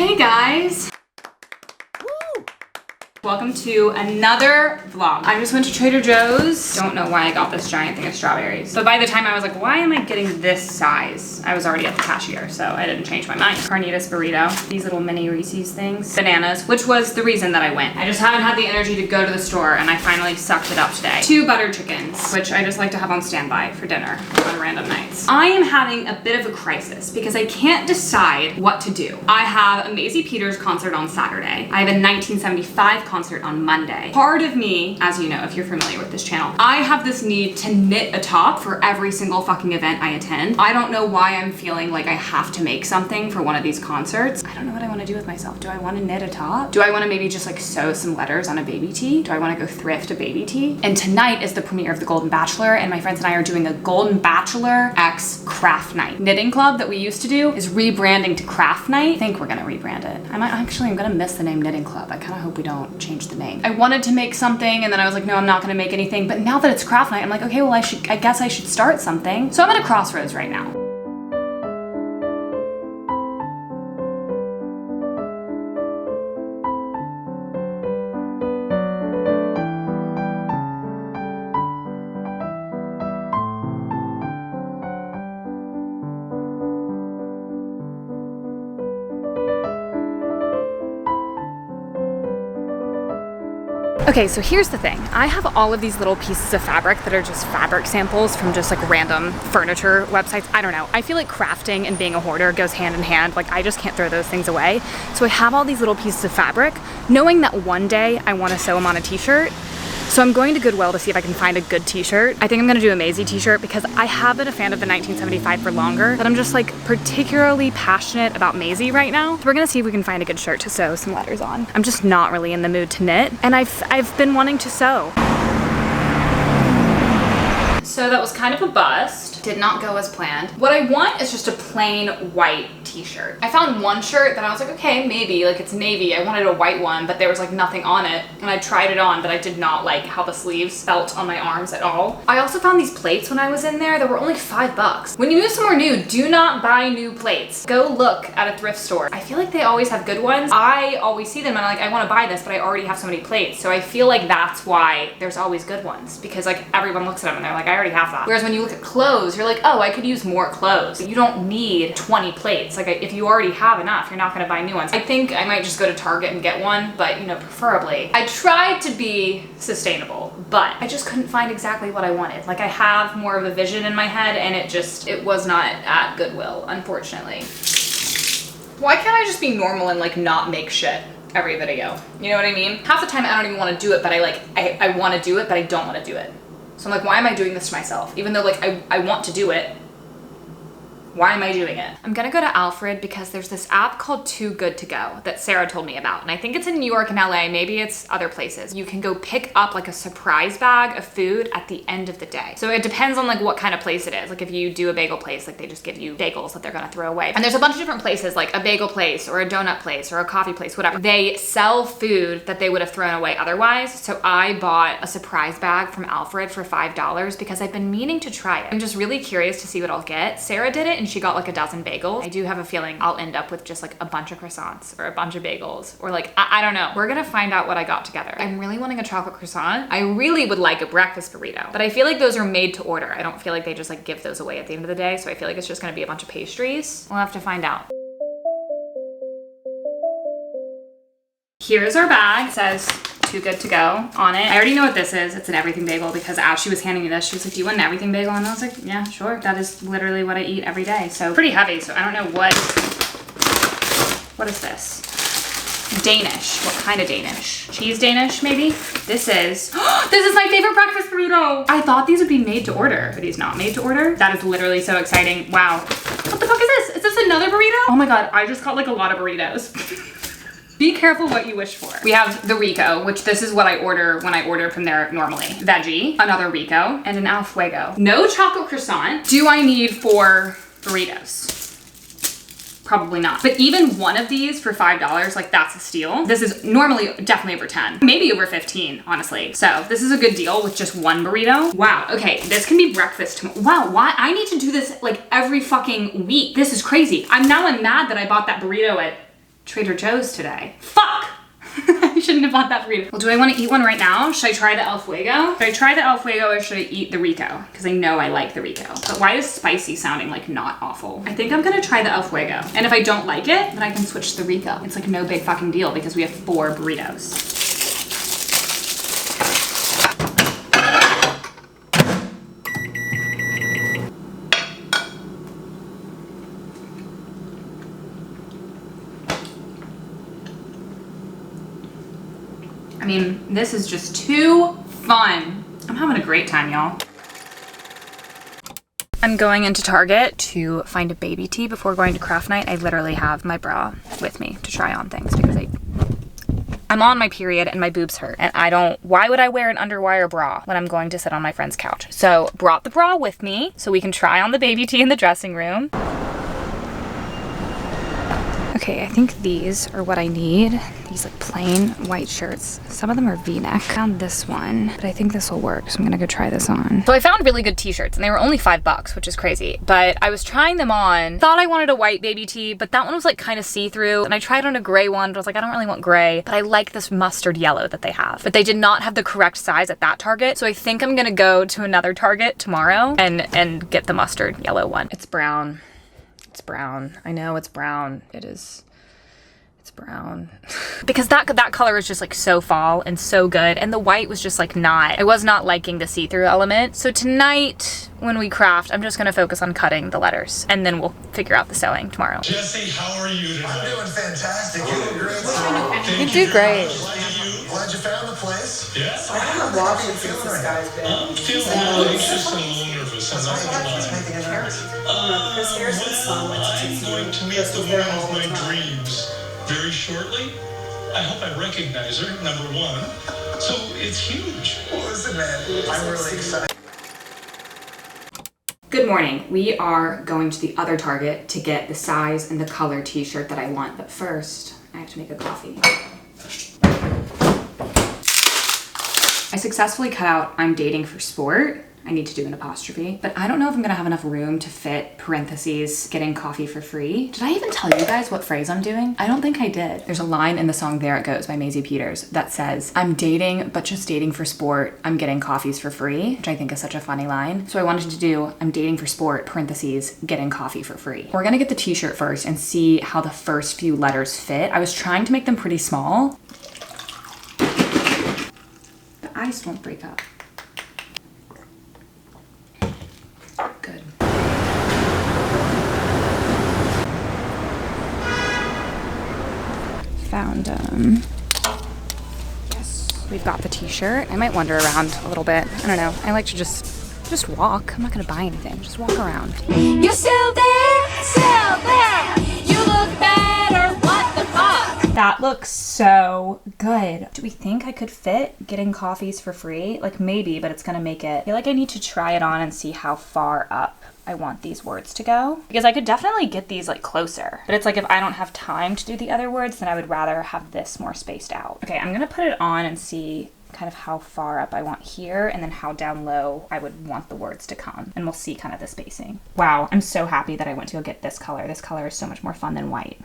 Hey guys! Welcome to another vlog. I just went to Trader Joe's. Don't know why I got this giant thing of strawberries. But by the time I was like, why am I getting this size? I was already at the cashier, so I didn't change my mind. Carnitas burrito. These little mini Reese's things. Bananas, which was the reason that I went. I just haven't had the energy to go to the store, and I finally sucked it up today. 2 buttered chickens, which I just like to have on standby for dinner on random nights. I am having a bit of a crisis because I can't decide what to do. I have a Maisie Peters concert on Saturday. I have a 1975 concert on Monday. Part of me, as you know, if you're familiar with this channel, I have this need to knit a top for every single fucking event I attend. I don't know why I'm feeling like I have to make something for one of these concerts. I don't know what I want to do with myself. Do I want to knit a top? Do I want to maybe just like sew some letters on a baby tee? Do I want to go thrift a baby tee? And tonight is the premiere of The Golden Bachelor, and my friends and I are doing a Golden Bachelor X craft night. Knitting club that we used to do is rebranding to craft night. I think we're gonna rebrand it. I'm gonna miss the name Knitting Club. I kind of hope we don't change the name. I wanted to make something and then I was like, no, I'm not gonna make anything. But now that it's craft night, I'm like, okay, well, I guess I should start something. So I'm at a crossroads right now. Okay, so here's the thing. I have all of these little pieces of fabric that are just fabric samples from just like random furniture websites. I don't know. I feel like crafting and being a hoarder goes hand in hand. Like I just can't throw those things away. So I have all these little pieces of fabric, knowing that one day I want to sew them on a t-shirt. So I'm going to Goodwill to see if I can find a good t-shirt. I think I'm gonna do a Maisie t-shirt because I have been a fan of the 1975 for longer, but I'm just like particularly passionate about Maisie right now. So we're gonna see if we can find a good shirt to sew some letters on. I'm just not really in the mood to knit, and I've been wanting to sew. So that was kind of a bust. Did not go as planned. What I want is just a plain white t-shirt. I found one shirt that I was like, okay, maybe, like it's navy. I wanted a white one, but there was like nothing on it. And I tried it on, but I did not like how the sleeves felt on my arms at all. I also found these plates when I was in there that were only $5. When you move somewhere new, do not buy new plates. Go look at a thrift store. I feel like they always have good ones. I always see them and I'm like, I want to buy this, but I already have so many plates. So I feel like that's why there's always good ones, because like everyone looks at them and they're like, I already have that. Whereas when you look at clothes, you're like, oh, I could use more clothes. You don't need 20 plates. Like if you already have enough, you're not gonna buy new ones. I think I might just go to Target and get one, but you know, preferably. I tried to be sustainable, but I just couldn't find exactly what I wanted. Like I have more of a vision in my head and it was not at Goodwill, unfortunately. Why can't I just be normal and like not make shit every video? You know what I mean? Half the time I don't even want to do it, but I want to do it, but I don't want to do it. So I'm like, why am I doing this to myself? Even though like I want to do it, why am I doing it? I'm gonna go to Alfred because there's this app called Too Good To Go that Sarah told me about. And I think it's in New York and LA, maybe it's other places. You can go pick up like a surprise bag of food at the end of the day. So it depends on like what kind of place it is. Like if you do a bagel place, like they just give you bagels that they're gonna throw away. And there's a bunch of different places, like a bagel place or a donut place or a coffee place, whatever. They sell food that they would have thrown away otherwise. So I bought a surprise bag from Alfred for $5 because I've been meaning to try it. I'm just really curious to see what I'll get. Sarah did it and she got like a dozen bagels. I do have a feeling I'll end up with just like a bunch of croissants or a bunch of bagels or like, I don't know. We're gonna find out what I got together. I'm really wanting a chocolate croissant. I really would like a breakfast burrito, but I feel like those are made to order. I don't feel like they just like give those away at the end of the day. So I feel like it's just gonna be a bunch of pastries. We'll have to find out. Here's our bag. It says Too Good To Go on it. I already know what this is. It's an everything bagel because as she was handing me this, she was like, do you want an everything bagel? And I was like, yeah, sure. That is literally what I eat every day. So pretty heavy. So I don't know what is this? Danish. What kind of Danish? Cheese Danish, maybe? This is my favorite breakfast burrito. I thought these would be made to order, but he's not made to order. That is literally so exciting. Wow. What the fuck is this? Is this another burrito? Oh my God, I just got like a lot of burritos. Be careful what you wish for. We have the Rico, which this is what I order when I order from there normally. Veggie, another Rico, and an Al Fuego. No chocolate croissant. Do I need 4 burritos? Probably not. But even one of these for $5, like that's a steal. This is normally definitely over 10, maybe over 15, honestly. So this is a good deal with just one burrito. Wow, okay, this can be breakfast tomorrow. Wow, why? I need to do this like every fucking week. This is crazy. I'm mad that I bought that burrito at Trader Joe's today. Fuck! I shouldn't have bought that burrito. Well, do I want to eat one right now? Should I try the El Fuego? Should I try the El Fuego or should I eat the Rico? Because I know I like the Rico. But why is spicy sounding like not awful? I think I'm gonna try the El Fuego. And if I don't like it, then I can switch to the Rico. It's like no big fucking deal because we have 4 burritos. I mean, this is just too fun. I'm having a great time, y'all. I'm going into Target to find a baby tee before going to craft night. I literally have my bra with me to try on things because I'm on my period and my boobs hurt. And why would I wear an underwire bra when I'm going to sit on my friend's couch? So brought the bra with me so we can try on the baby tee in the dressing room. Okay, I think these are what I need. These like plain white shirts. Some of them are V-neck. I found this one, but I think this will work, so I'm gonna go try this on. So I found really good t-shirts and they were only $5, which is crazy. But I was trying them on, thought I wanted a white baby tee, but that one was like kind of see-through. And I tried on a gray one, but I was like, I don't really want gray, but I like this mustard yellow that they have. But they did not have the correct size at that Target. So I think I'm gonna go to another Target tomorrow and get the mustard yellow one. It's brown. It's brown. I know it's brown. It is. It's brown. Because that color is just like so fall and so good. And the white was just like I was not liking the see-through element. So tonight when we craft, I'm just gonna focus on cutting the letters and then we'll figure out the sewing tomorrow. Jesse, how are you tonight? I'm doing fantastic. You look great. You do great. Glad you found the place. Yeah. I haven't watched it since this guy's been. I'm feeling a little anxious and a little nervous. I'm not gonna lie. I'm going to meet the woman of my dreams very shortly. I hope I recognize her, number one. So it's huge. Well, listen, man, I'm really excited. Good morning. We are going to the other Target to get the size and the color t-shirt that I want. But first, I have to make a coffee. I successfully cut out I'm dating for sport. I need to do an apostrophe, but I don't know if I'm gonna have enough room to fit parentheses, getting coffee for free. Did I even tell you guys what phrase I'm doing? I don't think I did. There's a line in the song There It Goes by Maisie that says, I'm dating, but just dating for sport. I'm getting coffees for free, which I think is such a funny line. So I wanted to do, I'm dating for sport, parentheses, getting coffee for free. We're gonna get the t-shirt first and see how the first few letters fit. I was trying to make them pretty small. The ice won't break up. Good. Found yes, we've got the t-shirt. I might wander around a little bit. I don't know. I like to just walk. I'm not gonna buy anything. Just walk around. You're still there, still there. You look better. What the fuck? That looks so good. Do we think I could fit getting coffees for free? Like maybe, but it's gonna make it. I feel like I need to try it on and see how far up I want these words to go. Because I could definitely get these like closer. But it's like if I don't have time to do the other words, then I would rather have this more spaced out. Okay, I'm gonna put it on and see kind of how far up I want here and then how down low I would want the words to come. And we'll see kind of the spacing. Wow, I'm so happy that I went to go get this color. This color is so much more fun than white.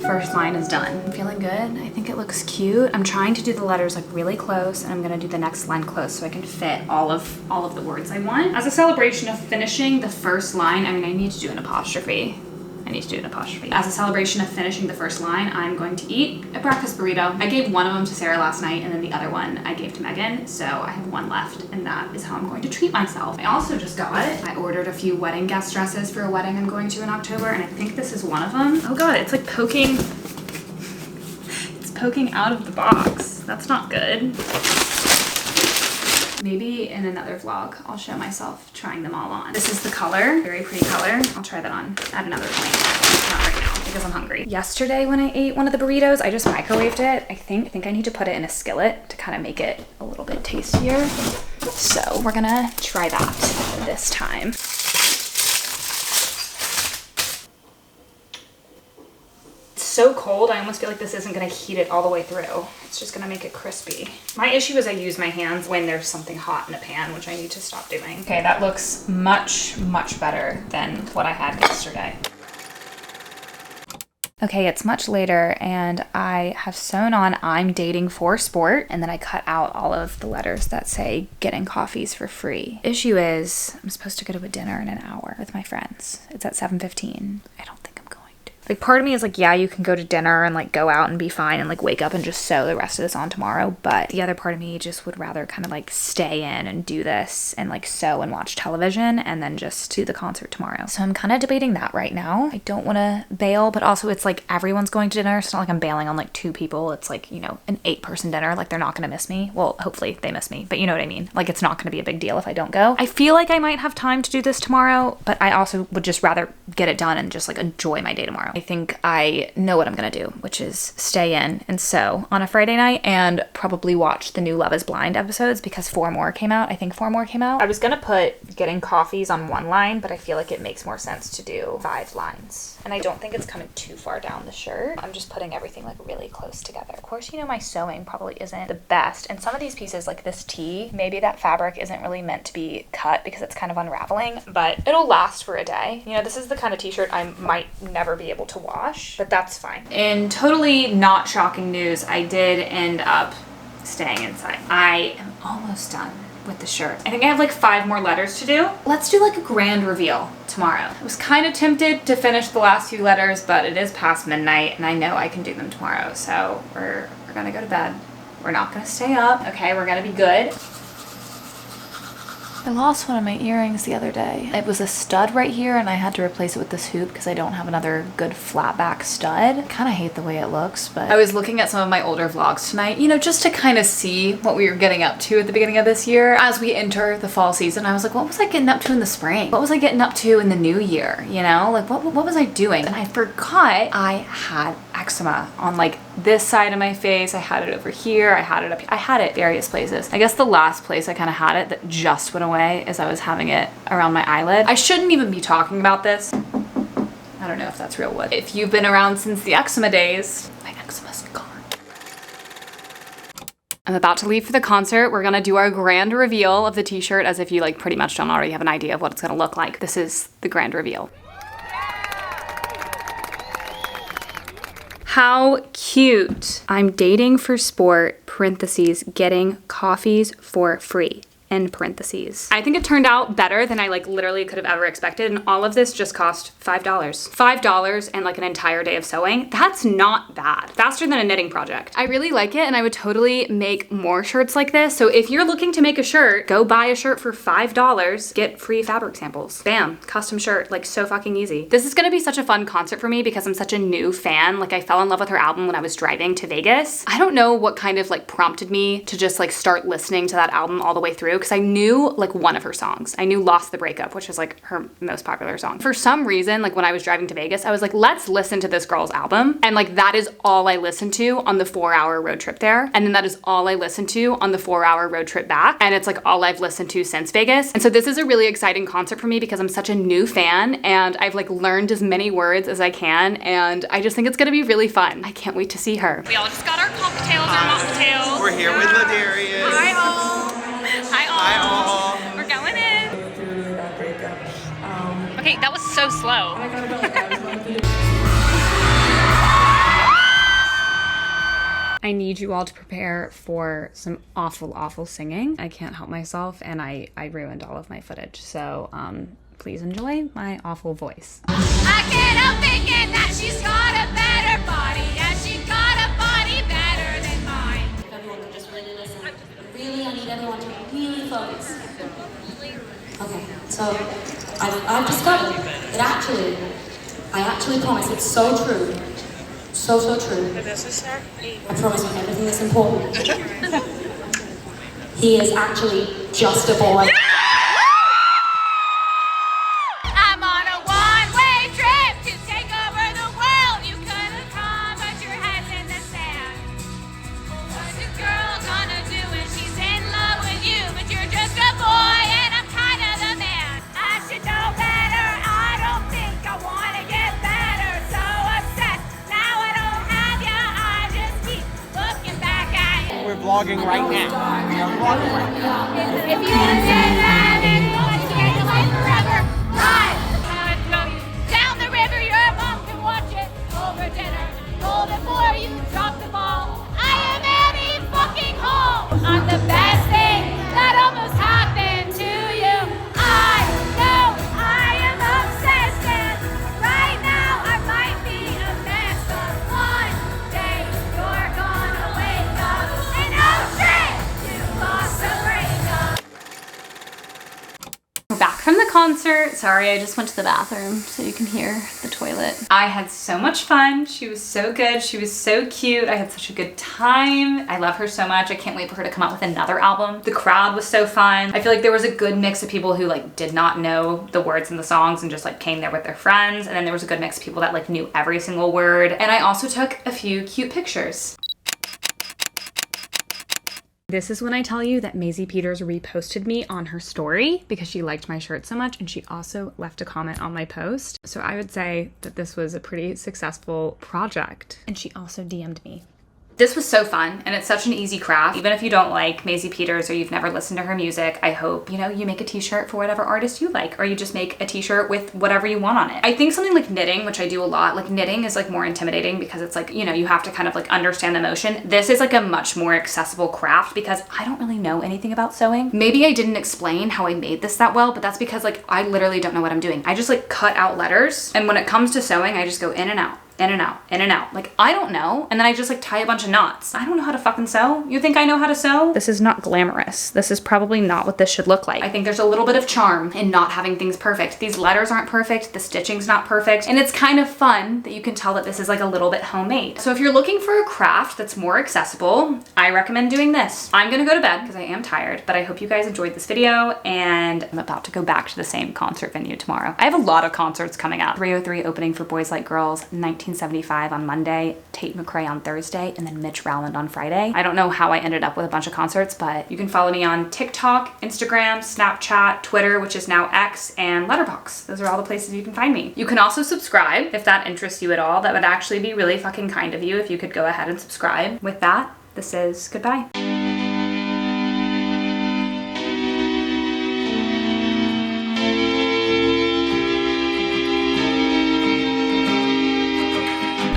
First line is done. I'm feeling good. I think it looks cute. I'm trying to do the letters like really close and I'm gonna do the next line close so I can fit all of the words I want. As a celebration of finishing the first line, I mean, I need to do an apostrophe. I need to do an apostrophe. As a celebration of finishing the first line, I'm going to eat a breakfast burrito. I gave one of them to Sarah last night, and then the other one I gave to Megan, so I have one left, and that is how I'm going to treat myself. I also just got I ordered a few wedding guest dresses for a wedding I'm going to in October, and I think this is one of them. Oh god, it's like poking, it's poking out of the box. That's not good. Maybe in another vlog, I'll show myself trying them all on. This is the color, very pretty color. I'll try that on at another point. Not right now because I'm hungry. Yesterday when I ate one of the burritos, I just microwaved it. I think I need to put it in a skillet to kind of make it a little bit tastier. So we're gonna try that this time. So cold, I almost feel like this isn't gonna heat it all the way through. It's just gonna make it crispy. My issue is I use my hands when there's something hot in a pan, which I need to stop doing. Okay, that looks much, much better than what I had yesterday. Okay, it's much later and I have sewn on I'm dating for sport, and then I cut out all of the letters that say getting coffees for free. Issue is I'm supposed to go to a dinner in an hour with my friends. It's at 7:15. I don't think I'm going to. Like, part of me is like, yeah, you can go to dinner and like go out and be fine and like wake up and just sew the rest of this on tomorrow. But the other part of me just would rather kind of like stay in and do this and like sew and watch television and then just do the concert tomorrow. So I'm kind of debating that right now. I don't want to bail, but also it's like everyone's going to dinner. It's not like I'm bailing on like 2 people. It's like, you know, an 8-person dinner. Like, they're not going to miss me. Well, hopefully they miss me, but you know what I mean? Like, it's not going to be a big deal if I don't go. I feel like I might have time to do this tomorrow, but I also would just rather get it done and just like enjoy my day tomorrow. I think I know what I'm gonna do, which is stay in and sew on a Friday night and probably watch the new Love is Blind episodes because 4 more came out. I think 4 more came out. I was gonna put getting coffees on 1 line, but I feel like it makes more sense to do 5 lines. And I don't think it's coming too far down the shirt. I'm just putting everything like really close together. Of course, you know, my sewing probably isn't the best. And some of these pieces, like this tee, maybe that fabric isn't really meant to be cut because it's kind of unraveling, but it'll last for a day. You know, this is the kind of t-shirt I might never be able to wash, but that's fine. In totally not shocking news, I did end up staying inside. I am almost done with the shirt. I think I have like 5 more letters to do. Let's do like a grand reveal tomorrow. I was kind of tempted to finish the last few letters, but it is past midnight and I know I can do them tomorrow. So we're gonna go to bed. We're not gonna stay up. Okay, we're gonna be good. I lost one of my earrings the other day. It was a stud right here and I had to replace it with this hoop because I don't have another good flat back stud. I kind of hate the way it looks, but I was looking at some of my older vlogs tonight, you know, just to kind of see what we were getting up to at the beginning of this year. As we enter the fall season, I was like, what was I getting up to in the spring? What was I getting up to in the new year? You know, like what was I doing? And I forgot I had eczema on like this side of my face. I had it over here. I had it up here. I had it various places. I guess the last place I kind of had it that just went away is I was having it around my eyelid. I shouldn't even be talking about this. I don't know if that's real wood. If you've been around since the eczema days, my eczema's gone. I'm about to leave for the concert. We're gonna do our grand reveal of the t-shirt as if you like pretty much don't already have an idea of what it's gonna look like. This is the grand reveal. How cute. I'm dating for sport, parentheses, getting coffees for free. End parentheses. I think it turned out better than I like literally could have ever expected, and all of this just cost $5. $5 and like an entire day of sewing. That's not bad. Faster than a knitting project. I really like it and I would totally make more shirts like this. So if you're looking to make a shirt, go buy a shirt for $5, get free fabric samples. Bam, custom shirt, like so fucking easy. This is gonna be such a fun concert for me because I'm such a new fan. Like I fell in love with her album when I was driving to Vegas. I don't know what kind of like prompted me to just like start listening to that album all the way through, because I knew like one of her songs. I knew Lost the Breakup, which is like her most popular song. For some reason, like when I was driving to Vegas, I was like, let's listen to this girl's album. And like that is all I listened to on the 4-hour road trip there. And then that is all I listened to on the 4-hour road trip back. And it's like all I've listened to since Vegas. And so this is a really exciting concert for me because I'm such a new fan and I've like learned as many words as I can. And I just think it's gonna be really fun. I can't wait to see her. We all just got our cocktails, our mocktails. We're here with Ladarius. Hi all. Hi all. Hi all. We're going in. Okay, that was so slow. I need you all to prepare for some awful, awful singing. I can't help myself and I ruined all of my footage. So please enjoy my awful voice. I can't help thinking that she's got a better body. Yeah, she got a body better than mine. If everyone could just really listen. Really, I need everyone to really focus. Okay, so I've discovered that I actually promise, it's so true. So true. I promise you everything that's important. He is actually just a boy. I'm on a one-way trip to take over the world. You couldn't come, but your head's in the sand. What's a girl gonna do when she's in love with you? But you're just a boy and I'm kind of the man. I should know better. I don't think I wanna get better. So obsessed. Now I don't have ya. I just keep looking back at you. We're vlogging right now. We are vlogging right now. If you did that and you want to stay alive forever, run! I'd throw you down the river, your mom can watch it over dinner. Roll before you drop the ball. I am Annie fucking home. I'm the best thing that almost happened to you. I know I am obsessed and right now I might be a mess, but one day you're gonna wake up and oh shit, you lost a breakup. We're back from the concert. Sorry, I just went to the bathroom so you can hear the toilet. I had so much fun. She was so good. She was so cute. I had such a good time. I love her so much. I can't wait for her to come out with another album. The crowd was so fun. I feel like there was a good mix of people who like did not know the words in the songs and just like came there with their friends. And then there was a good mix of people that like knew every single word. And I also took a few cute pictures. This is when I tell you that Maisie Peters reposted me on her story because she liked my shirt so much, and she also left a comment on my post. So I would say that this was a pretty successful project. And she also DM'd me. This was so fun, and it's such an easy craft. Even if you don't like Maisie Peters or you've never listened to her music, I hope, you know, you make a t-shirt for whatever artist you like, or you just make a t-shirt with whatever you want on it. I think something like knitting, which I do a lot, like knitting is like more intimidating because it's like, you know, you have to kind of like understand the motion. This is like a much more accessible craft because I don't really know anything about sewing. Maybe I didn't explain how I made this that well, but that's because like I literally don't know what I'm doing. I just like cut out letters, and when it comes to sewing, I just go in and out. In and out, in and out. Like, I don't know. And then I just like tie a bunch of knots. I don't know how to fucking sew. You think I know how to sew? This is not glamorous. This is probably not what this should look like. I think there's a little bit of charm in not having things perfect. These letters aren't perfect. The stitching's not perfect. And it's kind of fun that you can tell that this is like a little bit homemade. So if you're looking for a craft that's more accessible, I recommend doing this. I'm gonna go to bed because I am tired, but I hope you guys enjoyed this video, and I'm about to go back to the same concert venue tomorrow. I have a lot of concerts coming up. 303 opening for Boys Like Girls, 1975 on Monday, Tate McRae on Thursday, and then Mitch Rowland on Friday. I don't know how I ended up with a bunch of concerts, but you can follow me on TikTok, Instagram, Snapchat, Twitter, which is now X, and letterboxd. Those are all the places you can find me. You can also subscribe if that interests you at all. That would actually be really fucking kind of you if you could go ahead and subscribe. With that, this is goodbye.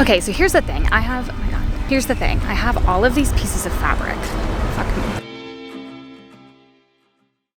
Okay, so here's the thing. I have all of these pieces of fabric. Fuck me.